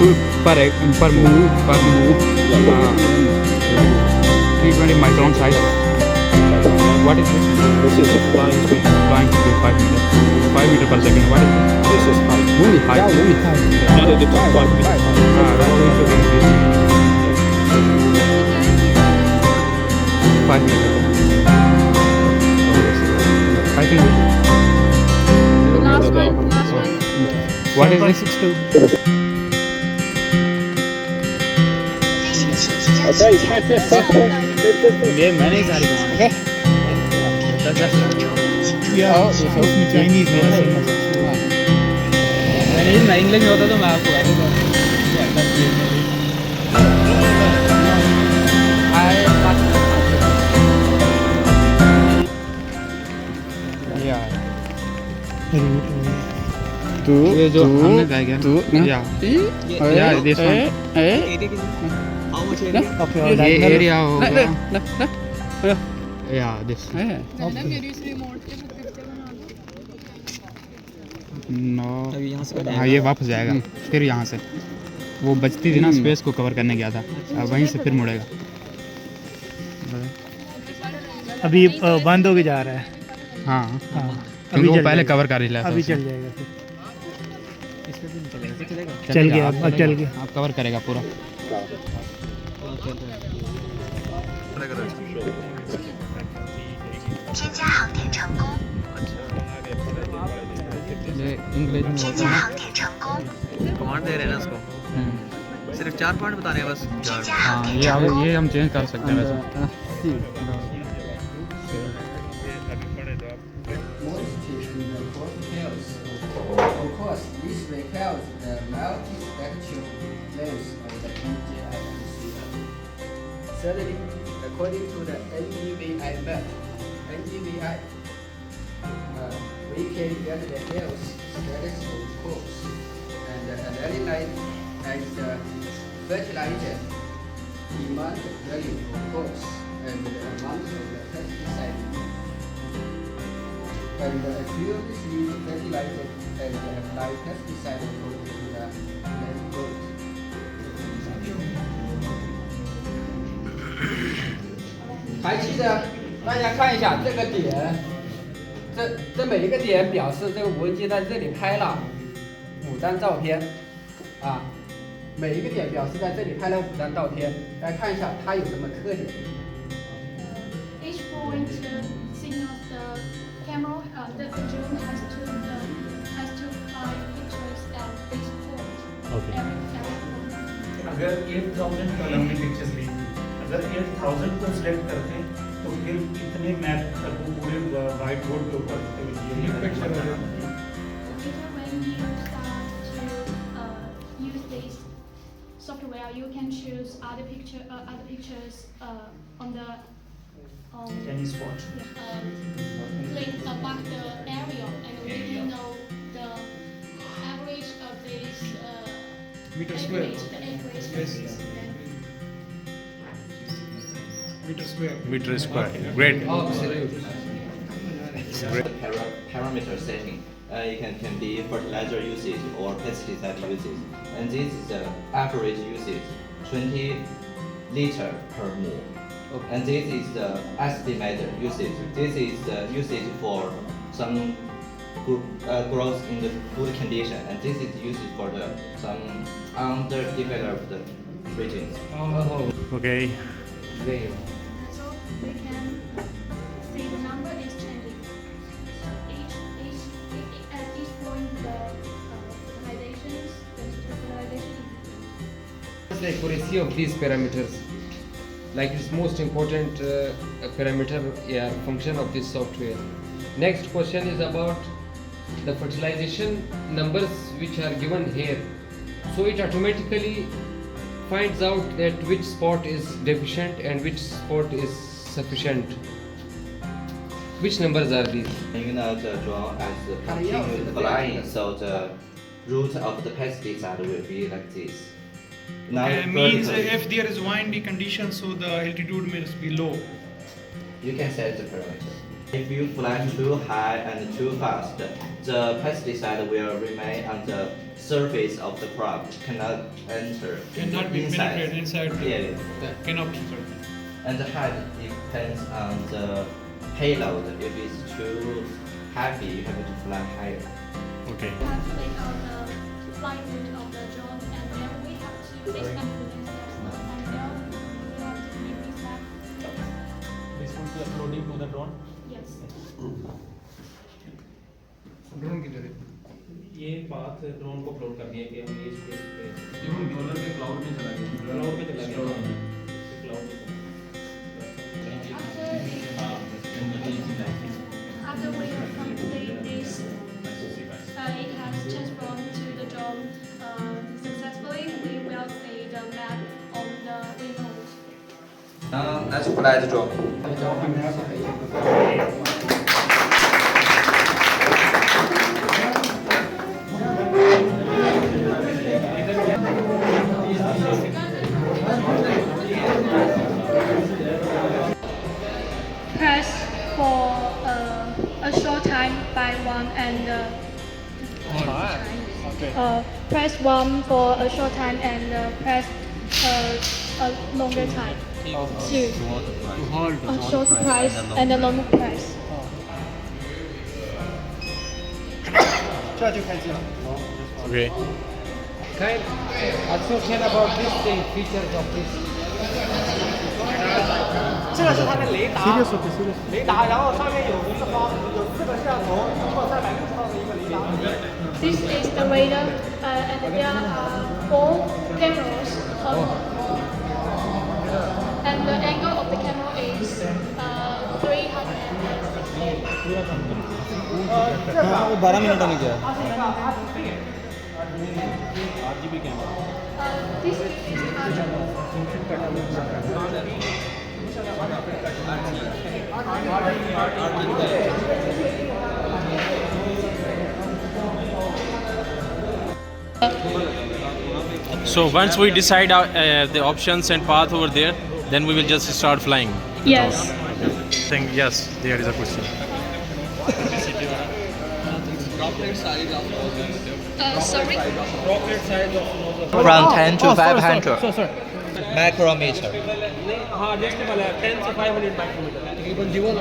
per move. 320 micron size. What is this? This is flying speed. Flying speed 5 meter. 5 meter per second. What is this? This is height. Height. Needed it to 5 meters. That's also increasing. 5 meter. I think. Last one. What is this? Okay, ये मैंने ही सारी बनाई है। Chinese मैं English में होता तो मैं आपको ये जो हमने गाया गया this one ये एरिया होगा this नो हाँ ये वापस जाएगा फिर यहाँ से वो बचती थी ना स्पेस को कवर करने गया था अब वहीं से फिर मुड़ेगा अभी बंद होके जा रहा है हाँ हाँ क्योंकि वो पहले कवर कर ही लिया अभी चल जाएगा फिर चल चल गया अब चल गया आप कवर करेगा पूरा ये इंग्लिश में होता है कमांड दे रहे हैं ना उसको सिर्फ 4 पॉइंट बता रहे हैं बस हाँ ये हम चेंज कर सकते हैं वैसे Of course, this requires the multi-spectral lens of the DJI Agras T100. Thirdly, according to the NDVI map, we can get the hills status of course and analyze as the fertilizer demand value of course and the amount of the pesticide. And accuracy fertilizer and apply pesticide according to the land code. 还记得大家看一下这个点，这每一个点表示这个无人机在这里拍了5张照片，啊，每一个点表示在这里拍了5张照片，来看一下它有什么特点。Each point signals the camera. The drone has to fly pictures at each point. Okay. Every point. अगर 8000 column में pictures ली अगर 8000 को select करते हैं तो फिर कितने map तक वो पूरे वाइट बोर्ड के ऊपर ये पिक्चर हो जाता है Later, when you start to use this software, you can choose other pictures on the any spot click above the area, and we can know the average of this Meter square. meter square. Great. parameter setting. It can be fertilizer usage or pesticide usage, and this is the average usage 20 liter per mole. And this is the estimated usage. This is the usage for some growth in the good condition, and this is used for some underdeveloped regions. Okay. So we can see the number is changing. At each point the fertilization The accuracy of these parameters, like it's most important parameter function of this software. Next question is about the fertilization numbers which are given here. So it automatically finds out that which spot is deficient and which spot is sufficient. Which numbers are these? You know, the drone as continued flying, so the route of the pesticide will be like this. Now means vertically, if there is windy conditions so the altitude must be low. you can set the parameter. If you fly too high and too fast, the pesticide will remain on the surface of the craft cannot enter Cannot be inside. penetrated inside. Yeah. Cannot. And the height depends on the payload. If it's too heavy, you have to fly higher. Okay. We have to lay out the flight route of the drone, and then we have to fix and put in steps. And then we have to make this back. This one is uploading to the drone. Yes. Drone की जगह ये बात drone को upload करनी है कि हम ये स्पेस पे इवन डॉलर में क्लाउड में चला गया क्लाउड पे चला गया क्लाउड पे After we have completed this, it has transformed to the drone successfully. We will see the map on the remote. Now let's fly the drone. Press for a short time by one and press one for a short time and press a longer time. Two. A short press and a long press. Okay. Kind also tell about this thing, features of this. 这个是它的雷达， serious होके serious 雷达，然后上面有4个摄像头，通过360度的一个雷达。 This is the radar, and there are 4 cameras. And the angle of the camera is 360. 12 मिनटों में क्या This is So once we decide the options and path over there, then we will just start flying. Yes. Think yes, there is a question. Sorry. From 10 to 500 micrometer. हाँ next वाला है 10 से 500 micrometer तकरीबन जीवन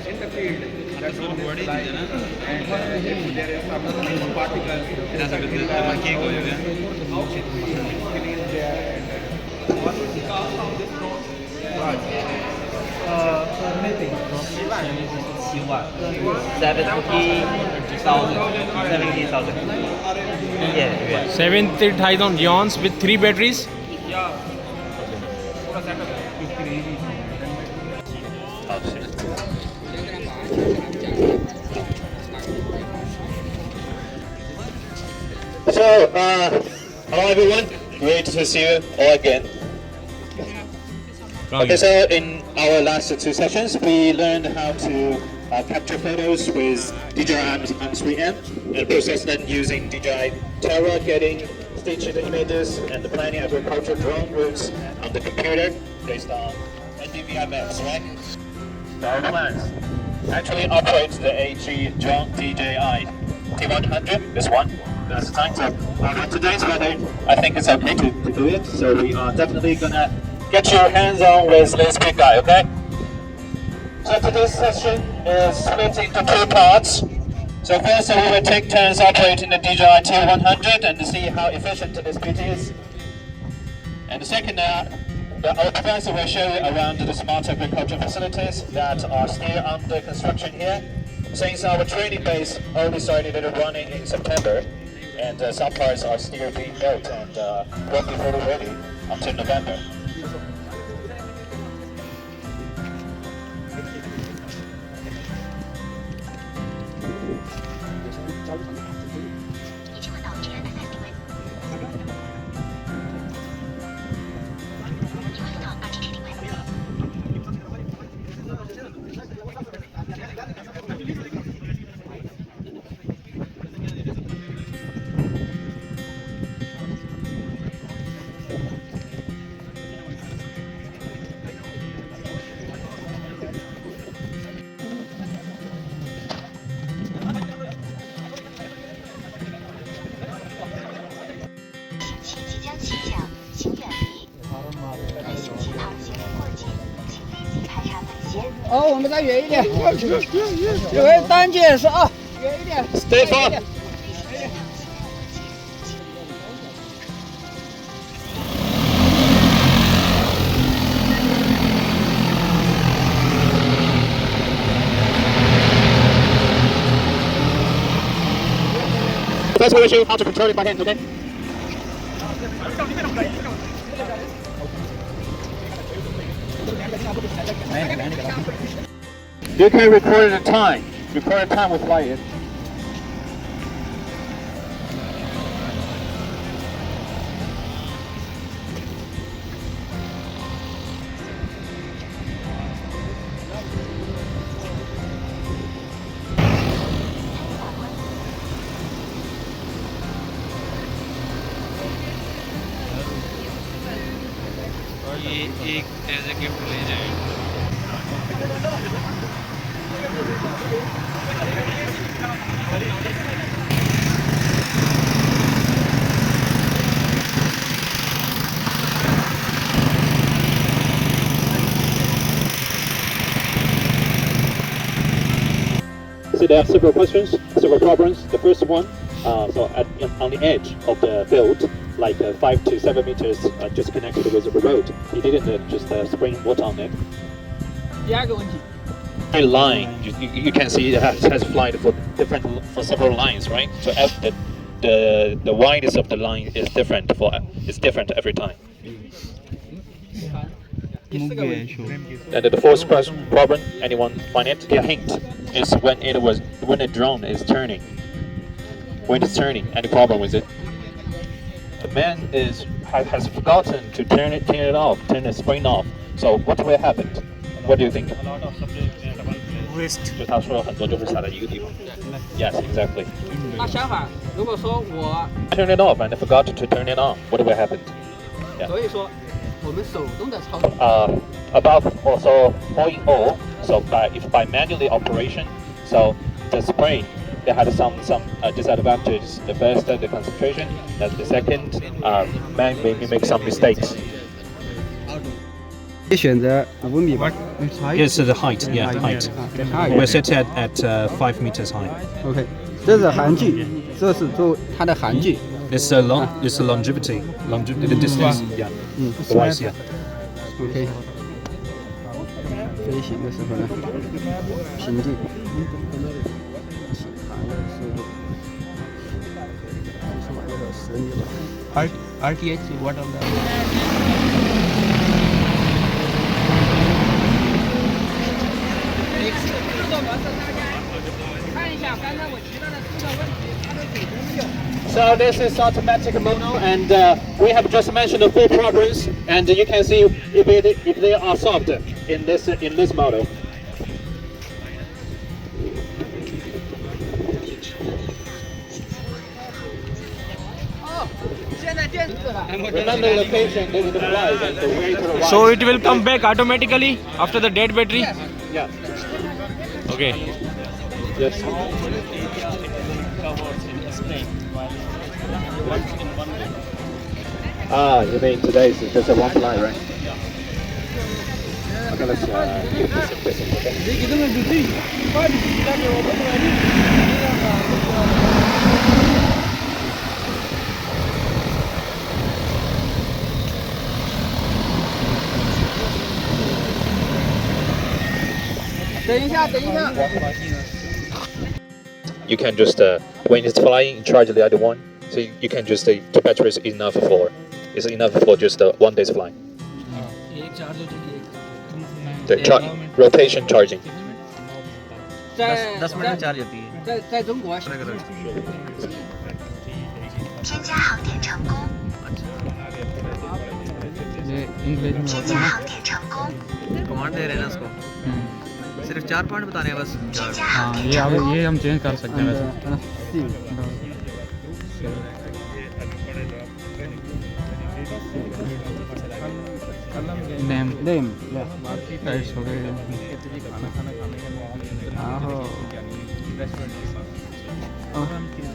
in the field that's what body is na and there is some particles ina sa ganda ma ke ho jayega what is the cost of this drone Maybe 70,000. Yeah. 70,000 yuans with 3 batteries. yeah पूरा setup So, hello everyone. Great to see you all again. Okay, so in our last 2 sessions, we learned how to capture photos with DJI Agras T100 and process them using DJI Terra, getting staged images and planning agricultural drone routes on the computer based on NDVI maps, right? So our plans actually operate the AG drone DJI T100, this one. That's the time. So for today's weather, I think it's okay to do it. So we are definitely gonna get your hands on with this big guy, okay? So today's session is split into 2 parts. So first we will take turns operating the DJI T100 and see how efficient this beauty is. And the second, our professor will show you around the smart agriculture facilities that are still under construction here. Since our training base only started running in September, and some parts are still being built and won't be fully ready until November. 哦，我们再远一点，有位单解释啊，远一点 Stay far. First, we'll show you how to control it by hand, okay? You can record the time. Record the time will fly it. ये एक as a gift ले जाए See, there are several questions, several problems. The first one, on the edge of the field, like 5 to 7 meters, just connected with the road. He didn't just spring water on it. 第二个问题， A line, you can see it has flight for several lines, right? So the widest of the line is different every time. 第四个问题， And the fourth problem, anyone find it? The hint is when the drone is turning. When it's turning, any problem with it? The man has forgotten to turn it off, turn the spring off. So what will happen? What do you think? Waste. 就他说了很多就是撒在一个地方。Yes, exactly. 那相反，如果说我， Turn it off and forgot to turn it on. What will happen? Yeah. 所以说我们手动的操作， About also all in all, so by manually operation, so the spring they had some disadvantages. The first, the concentration. And the second, man may make some mistakes. 选择5米吧。 Yes, the height. Yeah, height. We're set at 5 meters high. OK， 这是韩剧，这是做它的韩剧。 It's a longevity, the distance. Yeah. Otherwise, yeah. OK， 飞行的时候呢，平静。起航的时候，是吧？有点10米吧。RTH what on the？ So this is automatic mono, and we have just mentioned the 4 problems, and you can see if they are solved in this model. Remember the location, this is the price, and the way to the right. So it will come back automatically after the dead battery? Yeah. Okay. Yes. You mean today is just a one line, right? Okay, let's keep this in, okay? You can just when it's flying, charge the other one. So you can just the battery is enough for just 1 day's flight. The rotation charging. 10 minute charge होती है।在中国，添加航点成功。 ये English में 添 होता 加 है 航点成功。 command दे रहे हैं ना उसको सिर्फ 4 पॉइंट बताने हैं बस 添加 हाँ 航点 ये 成 अब 功。 ये हम चेंज कर सकते हैं वैसे नेम name， राइट्स हो गए 然后，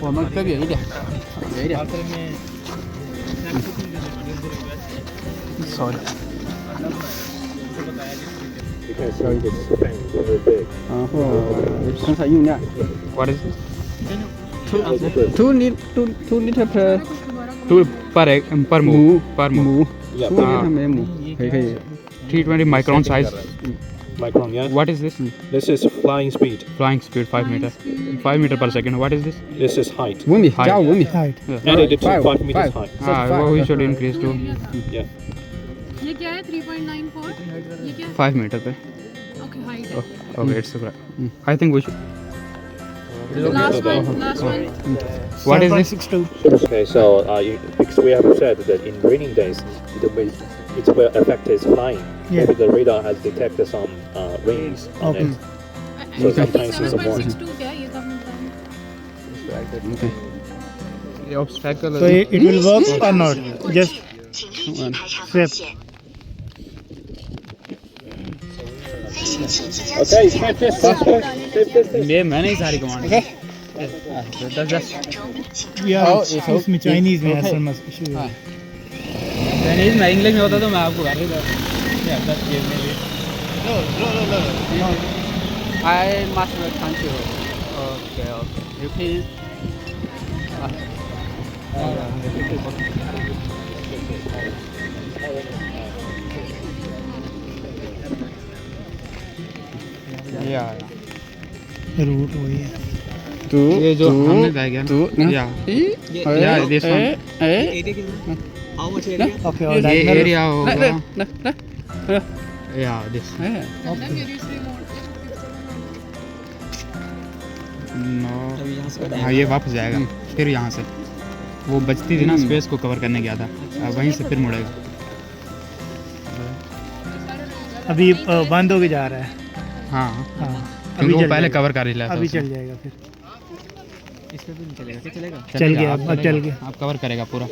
我们搁远一点，远一点。Sorry。can see its fan very big. 然后生产用量 What is this? 2 liter per Two per move. Per move. 母 Yeah, 2 liter 每母可以 320 micron size. micron, yeah? What is this? This is flying speed. Flying speed 5 meter. 5 meter per second. What is this? This is height. 5米 Height. 加5米 height Added to 5 5 meters high. Well, we should increase to Yeah. ये क्या है 3.94 ये क्या 5 meter पे. Okay height Okay, it's okay. I think we should. Last one What is this? 7.62 Okay, so because we have said that in raining days, it will affect its flying. Yeah. Maybe the radar has detected some rains on Okay. it. So sometimes it's a warning. 7.62 क्या है ये कब मिलता है The obstacle. so it will work or not just 请立即排查风 Flip. 险。飞行器即将 Okay, 起降， flip this, flip this. ये मैंने ही सारी कमांड.飞That's just 行中，请注 we are इसमें Chinese में असल में issue है Chinese में इंग्लिश में होता तो मैं आपको कर देता. Yeah, that's give me. I must return to okay repeat Yeah. Route वही है ये जो हमने तय किया. Yeah. Yeah, this one. How much area? okay और ये diagonal एरिया होगा. Yeah, this. No. हाँ ये वापस जाएगा फिर यहाँ से. वो बचती थी ना स्पेस को कवर करने गया था. अब वहीं से फिर मुड़ेगा. अभी बंद होके जा रहा है हाँ. हाँ क्योंकि वो चल पहले जाएगा। कवर कर ही लिया था. अभी उसने. चल जाएगा फिर इस पे भी नहीं चलेगा क्या चलेगा चल गया अब चल गया आप कवर करेगा पूरा.